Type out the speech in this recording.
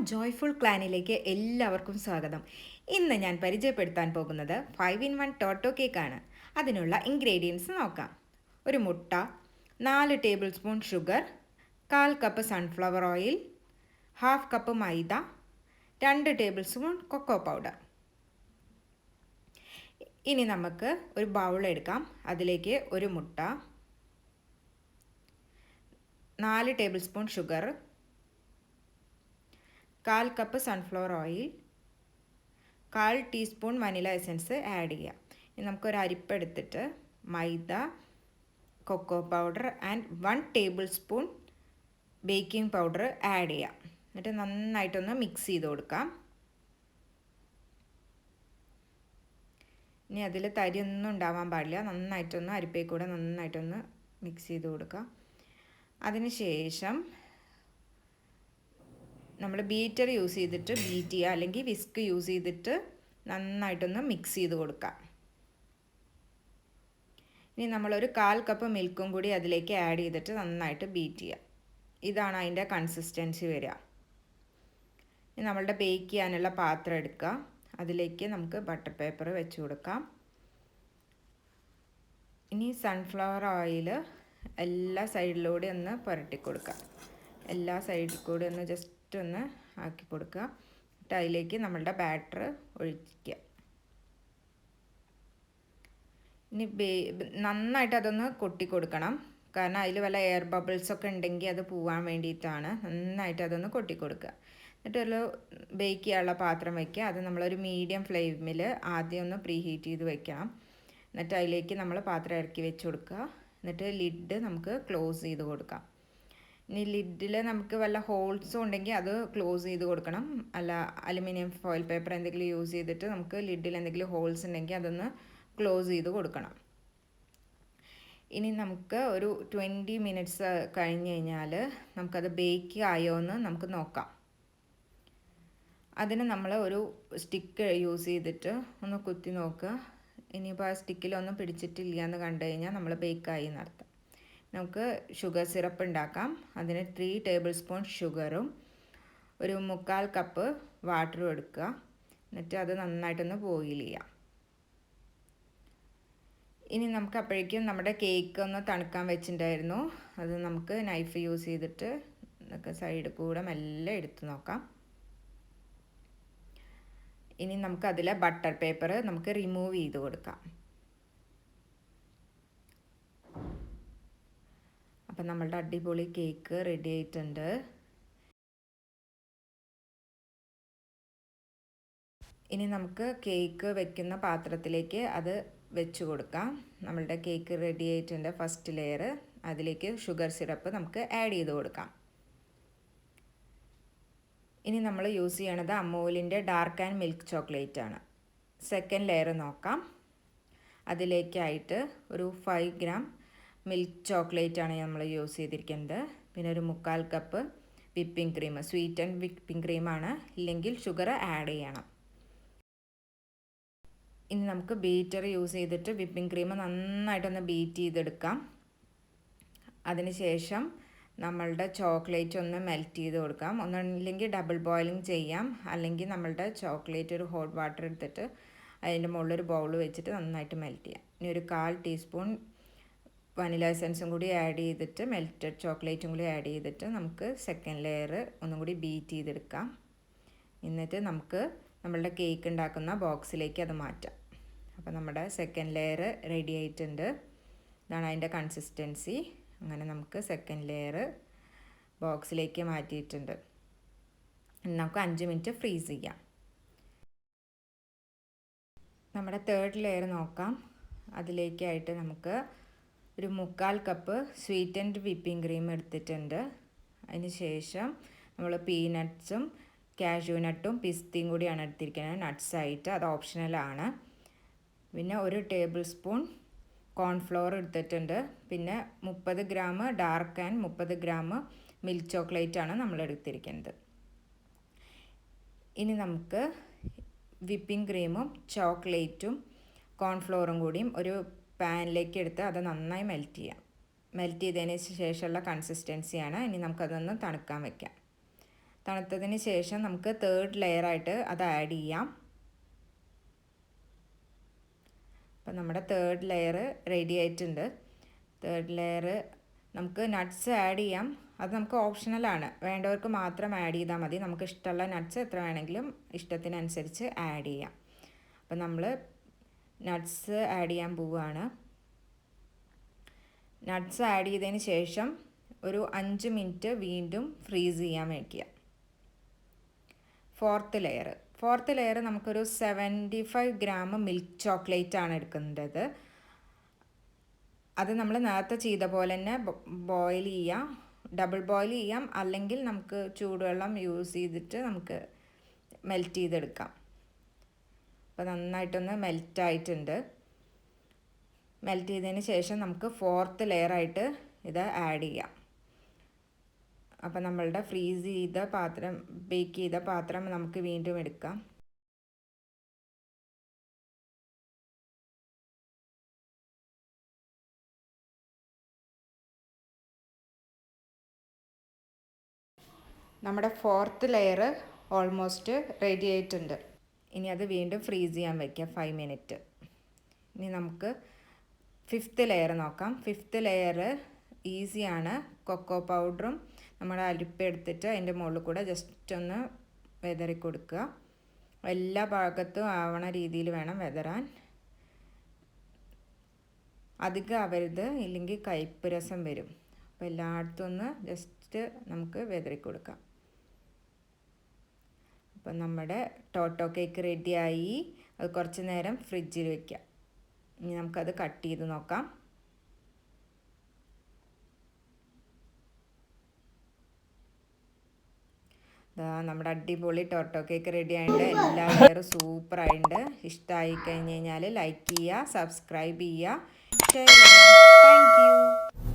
Joyful ക്ലാനിലേക്ക് എല്ലാവർക്കും സ്വാഗതം. ഇന്ന് ഞാൻ പരിചയപ്പെടുത്താൻ പോകുന്നത് 5-in-1 ടോട്ടോ കേക്കാണ്. അതിനുള്ള ഇൻഗ്രീഡിയൻസ് നോക്കാം. ഒരു മുട്ട, 4 table spoon sugar, 1/4 cup sunflower oil, 1/2 cup മൈദ, 2 ടേബിൾ സ്പൂൺ കൊക്കോ പൗഡർ. ഇനി നമുക്ക് ഒരു ബൗൾ എടുക്കാം. അതിലേക്ക് ഒരു മുട്ട, 4 table spoon sugar, 1/4 cup sunflower oil, 1/4 teaspoon vanilla essence add ചെയ്യാം. ഇനി നമുക്കൊരു അരിപ്പ എടുത്തിട്ട് മൈദ, cocoa powder and 1 table spoon baking powder add ചെയ്യാം. എന്നിട്ട് നന്നായിട്ടൊന്ന് മിക്സ് ചെയ്ത് കൊടുക്കാം. ഇനി അതിൽ തരിയൊന്നും ഉണ്ടാവാൻ പാടില്ല. നന്നായിട്ടൊന്ന് അരിപ്പയിൽ കൂടെ നന്നായിട്ടൊന്ന് മിക്സ് ചെയ്ത് കൊടുക്കാം. അതിനുശേഷം നമ്മൾ ബീറ്റർ യൂസ് ചെയ്തിട്ട് ബീറ്റ് ചെയ്യുക, അല്ലെങ്കിൽ വിസ്ക് യൂസ് ചെയ്തിട്ട് നന്നായിട്ടൊന്ന് മിക്സ് ചെയ്ത് കൊടുക്കാം. ഇനി നമ്മളൊരു 1/4 കപ്പ് മിൽക്കും കൂടി അതിലേക്ക് ആഡ് ചെയ്തിട്ട് നന്നായിട്ട് ബീറ്റ് ചെയ്യുക. ഇതാണ് അതിൻ്റെ കൺസിസ്റ്റൻസി വരിക. ഇനി നമ്മളുടെ ബേക്ക് ചെയ്യാനുള്ള പാത്രം എടുക്കുക. അതിലേക്ക് നമുക്ക് ബട്ടർ പേപ്പർ വെച്ച് കൊടുക്കാം. ഇനി സൺഫ്ലവർ ഓയിൽ എല്ലാ സൈഡിലൂടെ ഒന്ന് പുരട്ടി കൊടുക്കുക. എല്ലാ സൈഡിൽ കൂടെ ഒന്ന് ജസ്റ്റ് ഒന്ന് ആക്കി കൊടുക്കുക. എന്നിട്ട് അതിലേക്ക് നമ്മളുടെ ബാറ്റർ ഒഴിക്കുക. ഇനി നന്നായിട്ട് അതൊന്ന് കൊട്ടി കൊടുക്കണം. കാരണം അതിൽ വല്ല എയർ ബബിൾസൊക്കെ ഉണ്ടെങ്കിൽ അത് പോവാൻ വേണ്ടിയിട്ടാണ്. നന്നായിട്ട് അതൊന്ന് കൊട്ടി കൊടുക്കുക. എന്നിട്ടൊരു ബേക്ക് ചെയ്യാനുള്ള പാത്രം വയ്ക്കുക. അത് നമ്മളൊരു മീഡിയം ഫ്ലെയിമിൽ ആദ്യം ഒന്ന് പ്രീ ഹീറ്റ് ചെയ്ത് വെക്കണം. എന്നിട്ട് അതിലേക്ക് നമ്മൾ പാത്രം ഇറക്കി വെച്ച് കൊടുക്കുക. എന്നിട്ട് ലിഡ് നമുക്ക് ക്ലോസ് ചെയ്ത് കൊടുക്കാം. ഇനി ലിഡിൽ നമുക്ക് വല്ല ഹോൾസും ഉണ്ടെങ്കിൽ അത് ക്ലോസ് ചെയ്ത് കൊടുക്കണം. അല്ല അലുമിനിയം ഫോയിൽ പേപ്പർ എന്തെങ്കിലും യൂസ് ചെയ്തിട്ട് നമുക്ക് ലിഡിൽ എന്തെങ്കിലും ഹോൾസ് ഉണ്ടെങ്കിൽ അതൊന്ന് ക്ലോസ് ചെയ്ത് കൊടുക്കണം. ഇനി നമുക്ക് ഒരു 20 മിനിറ്റ്സ് കഴിഞ്ഞ് കഴിഞ്ഞാൽ നമുക്കത് ബേക്ക് ആയോ എന്ന് നമുക്ക് നോക്കാം. അതിന് നമ്മൾ ഒരു സ്റ്റിക്ക് യൂസ് ചെയ്തിട്ട് ഒന്ന് കുത്തി നോക്കുക. ഇനിയിപ്പോൾ ആ സ്റ്റിക്കിലൊന്നും പിടിച്ചിട്ടില്ല എന്ന് കണ്ടു കഴിഞ്ഞാൽ നമ്മൾ ബേക്കായി എന്നർത്ഥം. നമുക്ക് ഷുഗർ സിറപ്പ് ഉണ്ടാക്കാം. അതിന് 3 ടേബിൾ സ്പൂൺ ഷുഗറും ഒരു 1/4 കപ്പ് വാട്ടറും എടുക്കുക. എന്നിട്ട് അത് നന്നായിട്ടൊന്ന് ബോയിൽ ചെയ്യാം. ഇനി നമുക്ക് അപ്പോഴേക്കും നമ്മുടെ കേക്ക് ഒന്ന് തണുക്കാൻ വെച്ചിട്ടുണ്ടായിരുന്നു. അത് നമുക്ക് നൈഫ് യൂസ് ചെയ്തിട്ട് സൈഡ് കൂടെ മെല്ലെ എടുത്ത് നോക്കാം. ഇനി നമുക്കതിലെ ബട്ടർ പേപ്പർ നമുക്ക് റിമൂവ് ചെയ്ത് കൊടുക്കാം. അപ്പം നമ്മളുടെ അടിപൊളി കേക്ക് റെഡി ആയിട്ടുണ്ട്. ഇനി നമുക്ക് കേക്ക് വെക്കുന്ന പാത്രത്തിലേക്ക് അത് വെച്ച് കൊടുക്കാം. നമ്മളുടെ കേക്ക് റെഡി ആയിട്ടുണ്ട്. ഫസ്റ്റ് ലെയർ അതിലേക്ക് ഷുഗർ സിറപ്പ് നമുക്ക് ആഡ് ചെയ്ത് കൊടുക്കാം. ഇനി നമ്മൾ യൂസ് ചെയ്യണത് അമൂലിൻ്റെ ഡാർക്ക് ആൻഡ് മിൽക്ക് ചോക്ലേറ്റ് ആണ്. സെക്കൻഡ് ലെയർ നോക്കാം. അതിലേക്കായിട്ട് ഒരു 5 ഗ്രാം മിൽക്ക് ചോക്ലേറ്റ് ആണ് നമ്മൾ യൂസ് ചെയ്തിരിക്കുന്നത്. പിന്നെ ഒരു 1/4 cup whipping cream, sweet and whipping ക്രീമാണ്, ഇല്ലെങ്കിൽ ഷുഗർ ആഡ് ചെയ്യണം. ഇനി നമുക്ക് ബീറ്റർ യൂസ് ചെയ്തിട്ട് വിപ്പിംഗ് ക്രീം നന്നായിട്ടൊന്ന് ബീറ്റ് ചെയ്തെടുക്കാം. അതിനുശേഷം നമ്മളുടെ ചോക്ലേറ്റ് ഒന്ന് മെൽറ്റ് ചെയ്ത് കൊടുക്കാം. ഒന്നില്ലെങ്കിൽ ഡബിൾ ബോയിലിംഗ് ചെയ്യാം, അല്ലെങ്കിൽ നമ്മളുടെ ചോക്ലേറ്റ് ഒരു ഹോട്ട് വാട്ടർ എടുത്തിട്ട് അതിൻ്റെ മുകളിലൊരു ബൗൾ വെച്ചിട്ട് നന്നായിട്ട് മെൽറ്റ് ചെയ്യാം. ഇനി ഒരു 1/4 ടീസ്പൂൺ വനില എസൻസും കൂടി ആഡ് ചെയ്തിട്ട് മെൽറ്റഡ് ചോക്ലേറ്റും കൂടി ആഡ് ചെയ്തിട്ട് നമുക്ക് സെക്കൻഡ് ലെയർ ഒന്നും കൂടി ബീറ്റ് ചെയ്തെടുക്കാം. എന്നിട്ട് നമുക്ക് നമ്മളുടെ കേക്ക് ഉണ്ടാക്കുന്ന ബോക്സിലേക്ക് അത് മാറ്റാം. അപ്പോൾ നമ്മുടെ സെക്കൻഡ് ലെയർ റെഡി ആയിട്ടുണ്ട്. ഇതാണ് അതിൻ്റെ കൺസിസ്റ്റൻസി. അങ്ങനെ നമുക്ക് സെക്കൻഡ് ലെയർ ബോക്സിലേക്ക് മാറ്റിയിട്ടുണ്ട്. നമുക്ക് 5 മിനിറ്റ് ഫ്രീസ് ചെയ്യാം. നമ്മുടെ തേർഡ് ലെയർ നോക്കാം. അതിലേക്കായിട്ട് നമുക്ക് ഒരു 1/4 cup sweet and whipping cream എടുത്തിട്ടുണ്ട്. അതിന് ശേഷം നമ്മൾ പീനട്ട്സും കാഷ്യൂ നട്ടും പിസ്തയും കൂടിയാണ് എടുത്തിരിക്കുന്നത് നട്ട്സായിട്ട്. അത് ഓപ്ഷണലാണ്. പിന്നെ ഒരു ടേബിൾ സ്പൂൺ കോൺഫ്ലവർ എടുത്തിട്ടുണ്ട്. പിന്നെ 30 gram dark and 30 gram milk ചോക്ലേറ്റാണ് നമ്മൾ എടുത്തിരിക്കുന്നത്. ഇനി നമുക്ക് വിപ്പിംഗ് ക്രീമും ചോക്ലേറ്റും കോൺഫ്ലവറും കൂടിയും ഒരു പാനിലേക്ക് എടുത്ത് അത് നന്നായി മെൽറ്റ് ചെയ്യാം. മെൽറ്റ് ചെയ്തതിന് ശേഷമുള്ള കൺസിസ്റ്റൻസിയാണ്. ഇനി നമുക്കതൊന്ന് തണുക്കാൻ വയ്ക്കാം. തണുത്തതിന് ശേഷം നമുക്ക് തേർഡ് ലെയറായിട്ട് അത് ആഡ് ചെയ്യാം. അപ്പം നമ്മുടെ തേർഡ് ലെയർ റെഡി ആയിട്ടുണ്ട്. തേർഡ് ലെയർ നമുക്ക് നട്ട്സ് ആഡ് ചെയ്യാം. അത് നമുക്ക് ഓപ്ഷണലാണ്, വേണ്ടവർക്ക് മാത്രം ആഡ് ചെയ്താൽ മതി. നമുക്ക് ഇഷ്ടമുള്ള നട്ട്സ് എത്ര വേണമെങ്കിലും ഇഷ്ടത്തിനനുസരിച്ച് ആഡ് ചെയ്യാം. അപ്പം നമ്മൾ നട്ട്സ് ആഡ് ചെയ്യാൻ പോവുകയാണ്. നട്ട്സ് ആഡ് ചെയ്തതിന് ശേഷം ഒരു 5 മിനിറ്റ് വീണ്ടും ഫ്രീസ് ചെയ്യാൻ വയ്ക്കുക. ഫോർത്ത് ലെയർ നമുക്കൊരു 75 ഗ്രാം മിൽക്ക് ചോക്ലേറ്റ് ആണ് എടുക്കേണ്ടത്. അത് നമ്മൾ നേരത്തെ ചെയ്ത പോലെ തന്നെ ബോയിൽ ചെയ്യാം, ഡബിൾ ബോയിൽ ചെയ്യാം, അല്ലെങ്കിൽ നമുക്ക് ചൂടുവെള്ളം യൂസ് ചെയ്തിട്ട് നമുക്ക് മെൽറ്റ് ചെയ്തെടുക്കാം. അപ്പോൾ നന്നായിട്ടൊന്ന് മെൽറ്റായിട്ടുണ്ട്. മെൽറ്റ് ചെയ്തതിന് ശേഷം നമുക്ക് ഫോർത്ത് ലെയറായിട്ട് ഇത് ആഡ് ചെയ്യാം. അപ്പോൾ നമ്മളുടെ ഫ്രീസ് ചെയ്ത പാത്രം, ബേക്ക് ചെയ്ത പാത്രം നമുക്ക് വീണ്ടും എടുക്കാം. നമ്മുടെ ഫോർത്ത് ലെയർ ഓൾമോസ്റ്റ് റെഡി ആയിട്ടുണ്ട്. ഇനി അത് വീണ്ടും ഫ്രീസ് ചെയ്യാൻ വയ്ക്കാം 5 മിനിറ്റ്. ഇനി നമുക്ക് ഫിഫ്ത്ത് ലെയർ നോക്കാം. ഫിഫ്ത്ത് ലെയർ ഈസിയാണ്. കൊക്കോ പൗഡറും നമ്മുടെ അരിപ്പ എടുത്തിട്ട് അതിൻ്റെ മുകളിൽ കൂടെ ജസ്റ്റ് ഒന്ന് വെതറി കൊടുക്കുക. എല്ലാ ഭാഗത്തും ആവണ രീതിയിൽ വേണം വെതറാൻ. അധികം ആവരുത്, ഇല്ലെങ്കിൽ കയ്പ്പ് രസം വരും. അപ്പോൾ എല്ലായിടത്തും ഒന്ന് ജസ്റ്റ് നമുക്ക് വെതറി കൊടുക്കാം. അപ്പം നമ്മുടെ ടോട്ടോ കേക്ക് റെഡിയായി. അത് കുറച്ച് നേരം ഫ്രിഡ്ജിൽ വയ്ക്കാം. ഇനി നമുക്കത് കട്ട് ചെയ്ത് നോക്കാം. നമ്മുടെ അടിപൊളി ടോട്ടോ കേക്ക് റെഡി ആയിട്ടുണ്ട്. എല്ലാവരും സൂപ്പറായിട്ടുണ്ട്. ഇഷ്ടമായി കഴിഞ്ഞ് കഴിഞ്ഞാൽ ലൈക്ക് ചെയ്യുക, സബ്സ്ക്രൈബ് ചെയ്യുക, ഷെയർ ചെയ്യുക. Thank you.